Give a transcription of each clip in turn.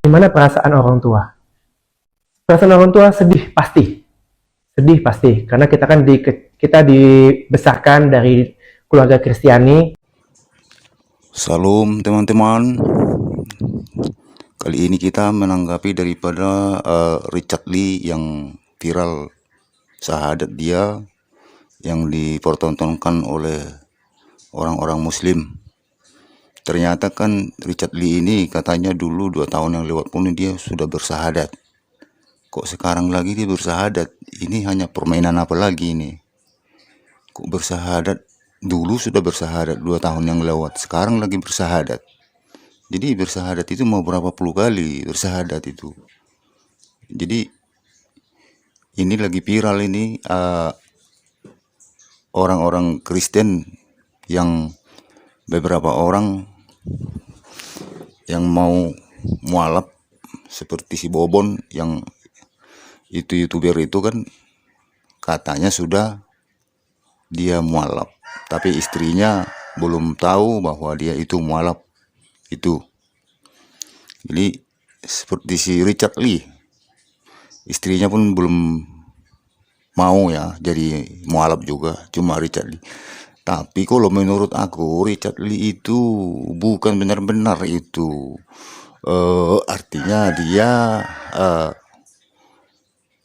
bagaimana perasaan orang tua? Perasaan orang tua sedih pasti, karena kita dibesarkan dari keluarga Kristiani. Salam teman-teman. Kali ini kita menanggapi daripada Richard Lee yang viral syahadat dia yang dipertontonkan oleh orang-orang Muslim. Ternyata kan Richard Lee ini katanya dulu 2 tahun yang lewat pun dia sudah bersahadat. Kok sekarang lagi dia bersahadat? Ini hanya permainan apa lagi ini? Kok bersahadat? Dulu sudah bersahadat 2 tahun yang lewat, sekarang lagi bersahadat. Jadi bersahadat itu mau berapa puluh kali bersahadat itu. Jadi ini lagi viral ini orang-orang Kristen yang beberapa orang yang mau mualaf seperti si Bobon yang itu YouTuber itu kan katanya sudah dia mualaf, tapi istrinya belum tahu bahwa dia itu mualaf itu. Jadi seperti si Richard Lee, istrinya pun belum mau ya jadi mualaf juga, cuma Richard Lee. Tapi kalau menurut aku Richard Lee itu bukan benar-benar itu artinya dia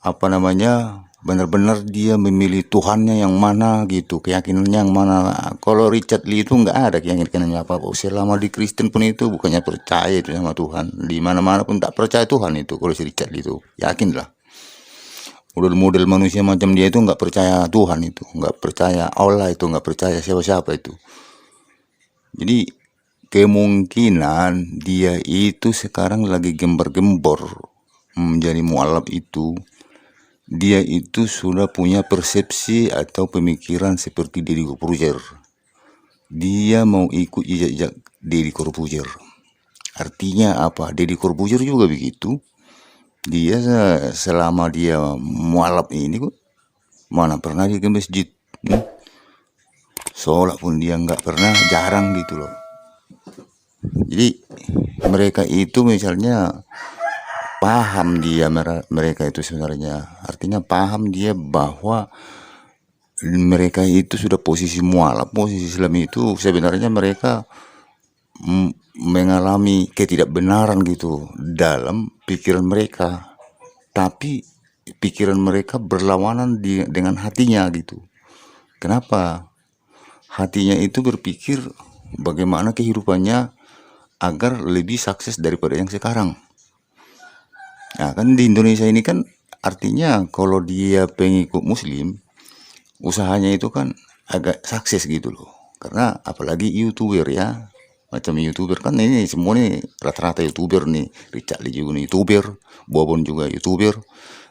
apa namanya benar-benar dia memilih Tuhannya yang mana gitu, keyakinannya yang mana. Kalau Richard Lee itu nggak ada keyakinannya apa-apa. Selama di Kristen pun itu bukannya percaya itu sama Tuhan. Di mana-mana pun tak percaya Tuhan itu. Kalau si Richard Lee itu yakin lah. Model-model manusia macam dia itu nggak percaya Tuhan itu, nggak percaya Allah itu, nggak percaya siapa-siapa itu. Jadi kemungkinan dia itu sekarang lagi gembar-gembor menjadi mualaf itu. Dia itu sudah punya persepsi atau pemikiran seperti Deddy Corbuzier. Dia mau ikut jejak Deddy Corbuzier. Artinya apa? Deddy Corbuzier juga begitu. Dia selama dia mualaf ini kok mana pernah dia ke masjid. Sholat pun dia nggak pernah, jarang gitu loh. Jadi mereka itu misalnya paham dia mereka itu sebenarnya, artinya paham dia bahwa mereka itu sudah posisi mualaf, posisi Islam itu sebenarnya mereka mengalami ketidakbenaran gitu dalam pikiran mereka, tapi pikiran mereka berlawanan dengan hatinya gitu. Kenapa? Hatinya itu berpikir bagaimana kehidupannya agar lebih sukses daripada yang sekarang. Nah kan di Indonesia ini kan artinya kalau dia pengikut Muslim, usahanya itu kan agak sukses gitu loh. Karena apalagi YouTuber ya, macam YouTuber kan ini semua nih rata-rata YouTuber nih. Richard Lee juga nih YouTuber, Bobon juga YouTuber,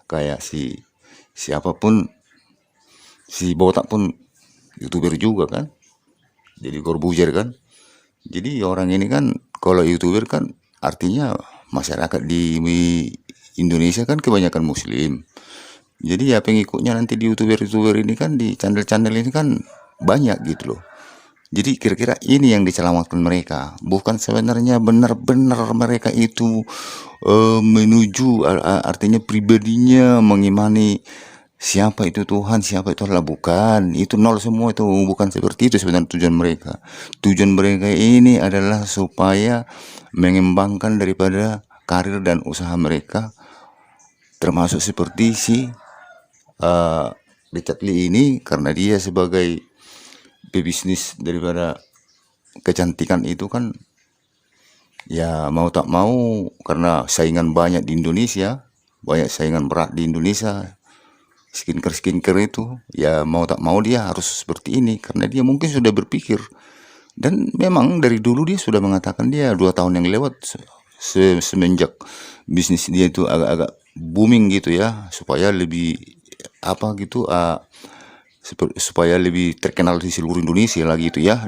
kayak si siapapun, si Botak pun YouTuber juga kan, jadi Corbuzier kan. Jadi orang ini kan kalau YouTuber kan artinya masyarakat di Indonesia kan kebanyakan Muslim. Jadi ya pengikutnya nanti di YouTuber-YouTuber ini kan di channel-channel ini kan banyak gitu loh. Jadi kira-kira ini yang diselamatkan mereka. Bukan sebenarnya benar-benar mereka itu menuju artinya pribadinya mengimani siapa itu Tuhan, siapa itu Allah. Bukan. Itu nol semua itu. Bukan seperti itu sebenarnya tujuan mereka. Tujuan mereka ini adalah supaya mengembangkan daripada karir dan usaha mereka. Termasuk seperti si Richard Lee ini karena dia sebagai pebisnis daripada kecantikan itu kan ya mau tak mau karena saingan banyak di Indonesia, banyak saingan berat di Indonesia, skincare itu ya mau tak mau dia harus seperti ini karena dia mungkin sudah berpikir dan memang dari dulu dia sudah mengatakan dia 2 tahun yang lewat semenjak bisnis dia itu agak-agak booming gitu ya supaya lebih apa gitu supaya lebih terkenal di seluruh Indonesia lagi itu ya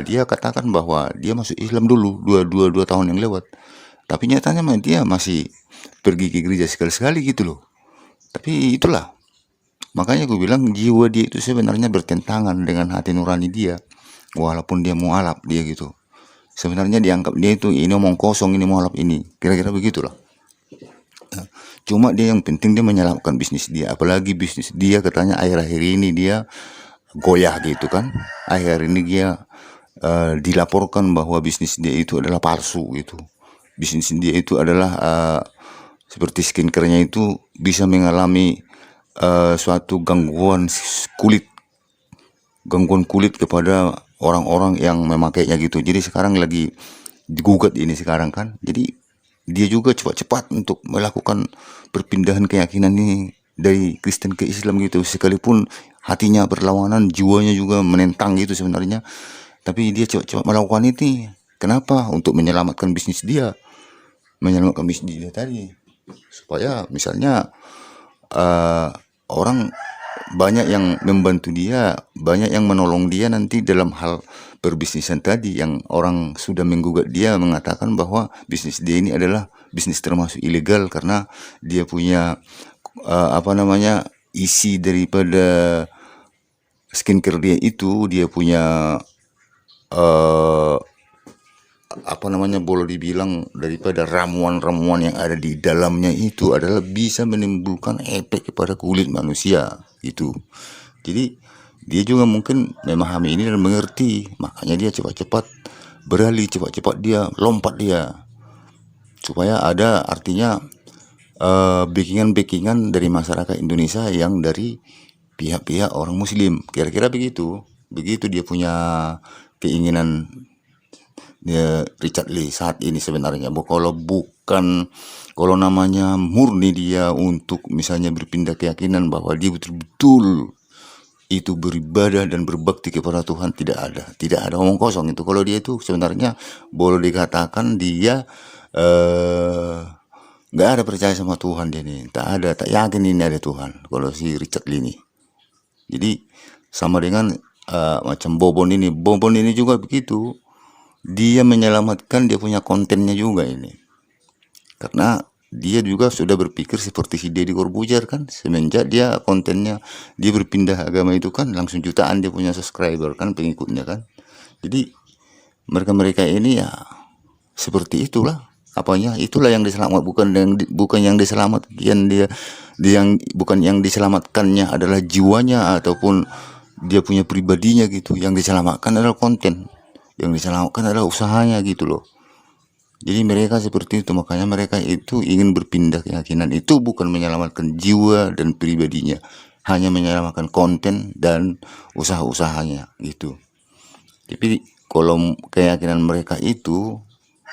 dia katakan bahwa dia masuk Islam dulu dua tahun yang lewat, tapi nyatanya dia masih pergi ke gereja sekali-sekali gitu loh. Tapi itulah makanya gue bilang jiwa dia itu sebenarnya bertentangan dengan hati nurani dia walaupun dia mualaf dia gitu. Sebenarnya dianggap dia itu ini omong kosong, ini mualaf ini. Kira-kira begitulah. Cuma dia yang penting dia menyelamatkan bisnis dia. Apalagi bisnis dia katanya akhir-akhir ini dia goyah gitu kan. Akhir ini dia dilaporkan bahwa bisnis dia itu adalah palsu gitu. Bisnis dia itu adalah seperti skincare-nya itu bisa mengalami suatu gangguan kulit kepada orang-orang yang memakainya gitu. Jadi sekarang lagi digugat ini sekarang kan. Jadi dia juga cepat-cepat untuk melakukan perpindahan keyakinan ini dari Kristen ke Islam gitu. Sekalipun hatinya berlawanan, jiwanya juga menentang gitu sebenarnya. Tapi dia cepat-cepat melakukan itu. Kenapa? Untuk menyelamatkan bisnis dia. Menyelamatkan bisnis dia tadi. Supaya misalnya orang banyak yang membantu dia, banyak yang menolong dia nanti dalam hal perbisnisan tadi, yang orang sudah menggugat dia mengatakan bahwa bisnis dia ini adalah bisnis termasuk ilegal karena dia punya isi daripada skincare dia itu, dia punya boleh dibilang daripada ramuan-ramuan yang ada di dalamnya itu adalah bisa menimbulkan efek kepada kulit manusia gitu. Jadi dia juga mungkin memahami ini dan mengerti, makanya dia cepat-cepat beralih, cepat-cepat dia lompat dia, supaya ada artinya backingan dari masyarakat Indonesia yang dari pihak-pihak orang Muslim. Kira-kira begitu dia punya keinginan Richard Lee saat ini sebenarnya. Kalau namanya murni dia untuk misalnya berpindah keyakinan bahwa dia betul-betul itu beribadah dan berbakti kepada Tuhan, tidak ada omong kosong itu. Kalau dia itu sebenarnya boleh dikatakan dia nggak ada percaya sama Tuhan, dia nih tak yakin ini ada Tuhan kalau si Richard Lee ini. Jadi sama dengan macam Bobon ini juga begitu. Dia menyelamatkan dia punya kontennya juga ini, karena dia juga sudah berpikir seperti si Deddy Corbuzier kan. Semenjak dia kontennya dia berpindah agama itu kan langsung jutaan dia punya subscriber kan, pengikutnya kan. Jadi mereka ini ya seperti itulah itulah yang diselamat, bukan yang diselamatkan bukan yang diselamatkannya adalah jiwanya ataupun dia punya pribadinya gitu. Yang diselamatkan adalah konten, yang diselamatkan adalah usahanya gitu loh. Jadi mereka seperti itu, makanya mereka itu ingin berpindah keyakinan itu bukan menyelamatkan jiwa dan pribadinya, hanya menyelamatkan konten dan usaha-usahanya gitu. Tapi kalau keyakinan mereka itu,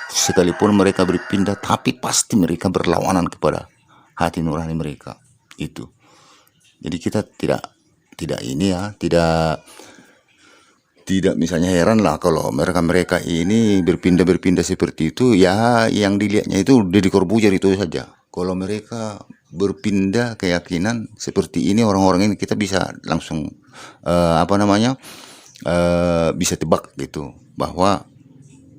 sekalipun mereka berpindah, tapi pasti mereka berlawanan kepada hati nurani mereka itu. Jadi kita tidak misalnya heran lah kalau mereka ini berpindah seperti itu. Ya yang dilihatnya itu Deddy Corbuzier itu saja. Kalau mereka berpindah keyakinan seperti ini, orang-orang ini kita bisa langsung bisa tebak gitu bahwa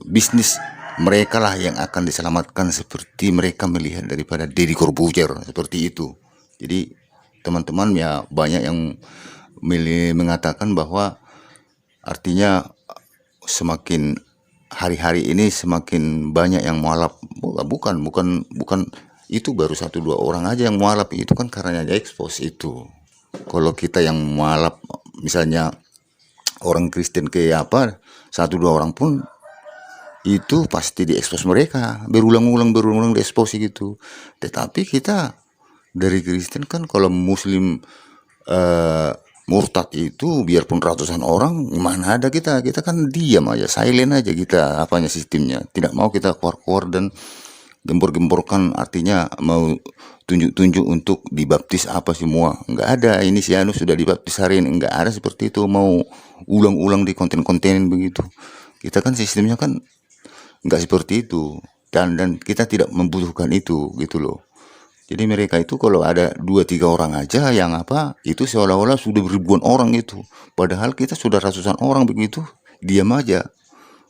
bisnis mereka lah yang akan diselamatkan, seperti mereka melihat daripada Deddy Corbuzier seperti itu. Jadi teman-teman ya banyak yang mengatakan bahwa artinya semakin hari-hari ini semakin banyak yang mualaf. Bukan itu baru 1-2 orang aja yang mualaf, itu kan karena dia expose itu. Kalau kita yang mualaf misalnya orang Kristen kayak 1-2 orang pun itu pasti diekspos mereka, berulang-ulang diekspos gitu. Tetapi kita dari Kristen kan, kalau Muslim murtad itu biarpun ratusan orang, mana ada kita kan diam aja, silent aja kita sistemnya. Tidak mau kita keluar dan gembor-gemborkan, artinya mau tunjuk-tunjuk untuk dibaptis apa semua. Enggak ada, ini si Anu sudah dibaptis hari ini, enggak ada seperti itu, mau ulang-ulang di konten-konten begitu. Kita kan sistemnya kan enggak seperti itu, dan kita tidak membutuhkan itu gitu loh. Jadi mereka itu kalau ada 2-3 orang aja yang itu seolah-olah sudah ribuan orang itu. Padahal kita sudah ratusan orang begitu, diam aja.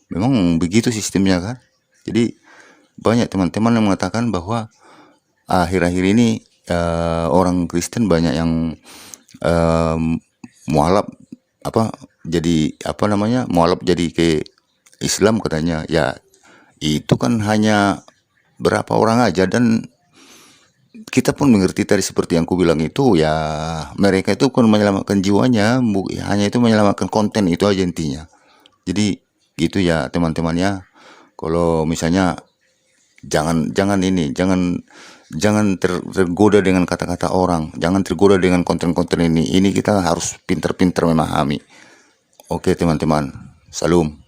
Memang begitu sistemnya kan. Jadi banyak teman-teman yang mengatakan bahwa akhir-akhir ini orang Kristen banyak yang mualaf mualaf jadi ke Islam katanya. Ya itu kan hanya berapa orang aja, dan kita pun mengerti tadi seperti yang ku bilang itu, ya mereka itu kan menyelamatkan jiwanya, hanya itu menyelamatkan konten itu aja intinya. Jadi gitu ya teman-teman ya. Kalau misalnya jangan jangan ini jangan jangan tergoda dengan kata-kata orang, jangan tergoda dengan konten-konten ini kita harus pintar-pintar memahami. Oke teman-teman, salam.